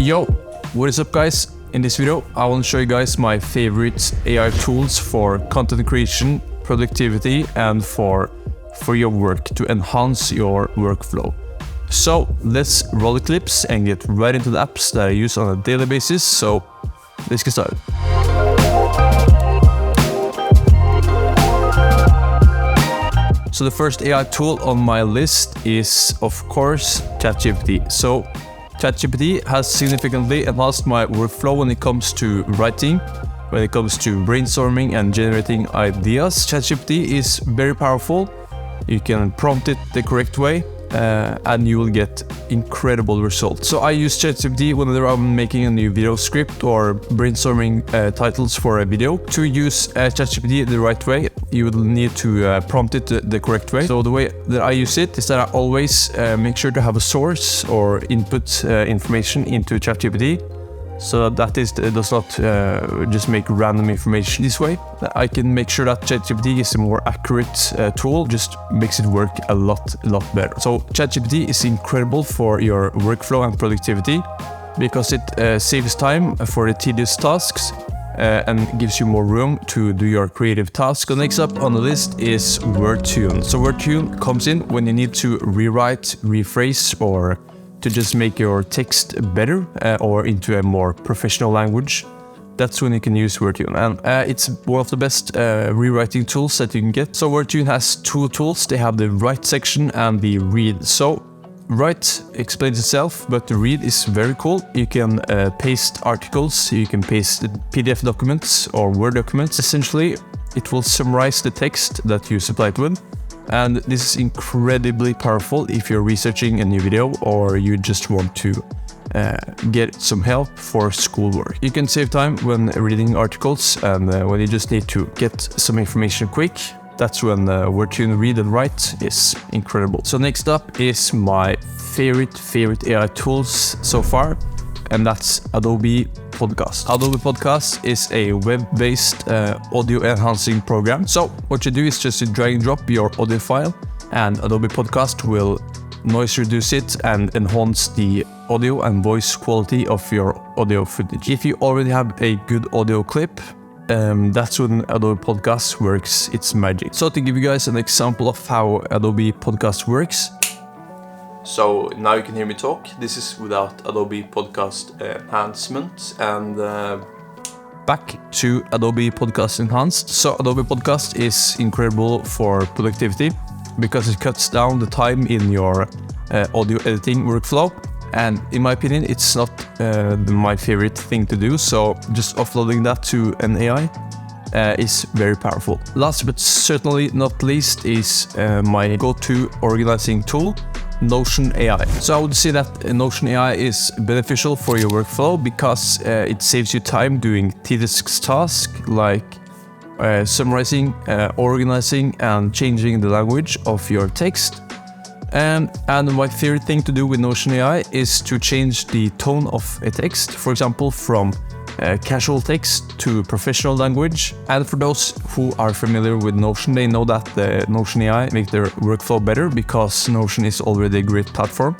Yo, what is up guys? In this video, I will show you guys my favorite AI tools for content creation, productivity, and for your work to enhance your workflow. So let's roll the clips and get right into the apps that I use on a daily basis. So let's get started. So the first AI tool on my list is, of course, ChatGPT. So ChatGPT has significantly enhanced my workflow when it comes to writing, when it comes to brainstorming and generating ideas. ChatGPT is very powerful. You can prompt it the correct way and you will get incredible results. So I use ChatGPT whenever I'm making a new video script or brainstorming titles for a video. To use ChatGPT the right way, you will need to prompt it the correct way. So the way that I use it is that I always make sure to have a source or input information into ChatGPT, so that it does not just make random information this way. I can make sure that ChatGPT is a more accurate tool, just makes it work a lot better. So ChatGPT is incredible for your workflow and productivity because it saves time for the tedious tasks and gives you more room to do your creative tasks. So next up on the list is Wordtune. So Wordtune comes in when you need to rewrite, rephrase, or to just make your text better or into a more professional language. That's when you can use Wordtune, and it's one of the best rewriting tools that you can get. So Wordtune has two tools. They have the write section and the read. So write explains itself, but the read is very cool. You can paste articles, you can paste PDF documents or Word documents. Essentially, it will summarize the text that you supplied with. And this is incredibly powerful if you're researching a new video or you just want to get some help for schoolwork. You can save time when reading articles and when you just need to get some information quick. That's when Wordtune Read and Write is incredible. So next up is my favorite AI tools so far, and that's Adobe Podcast. Adobe Podcast is a web-based audio enhancing program. So what you do is just to drag and drop your audio file, and Adobe Podcast will noise reduce it and enhance the audio and voice quality of your audio footage. If you already have a good audio clip, that's when Adobe Podcast works its magic. So to give you guys an example of how Adobe Podcast works, so now you can hear me talk. This is without Adobe Podcast enhancement, and back to Adobe Podcast Enhanced. So Adobe Podcast is incredible for productivity because it cuts down the time in your audio editing workflow. And in my opinion, it's not my favorite thing to do. So just offloading that to an AI is very powerful. Last but certainly not least is my go-to organizing tool, Notion AI. So I would say that Notion AI is beneficial for your workflow because it saves you time doing tedious tasks like summarizing, organizing, and changing the language of your text. And my favorite thing to do with Notion AI is to change the tone of a text, for example, from casual text to professional language. And for those who are familiar with Notion, they know that the Notion AI make their workflow better because Notion is already a great platform.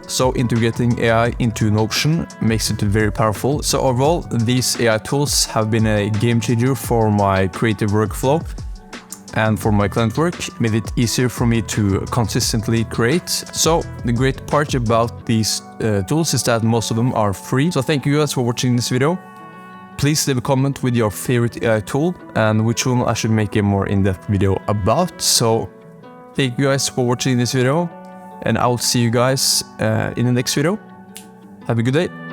So integrating AI into Notion makes it very powerful. So overall, these AI tools have been a game changer for my creative workflow and for my client work, made it easier for me to consistently create. So the great part about these tools is that most of them are free. So thank you guys for watching this video. Please leave a comment with your favorite AI tool and which one I should make a more in-depth video about. So thank you guys for watching this video, and I'll see you guys in the next video. Have a good day.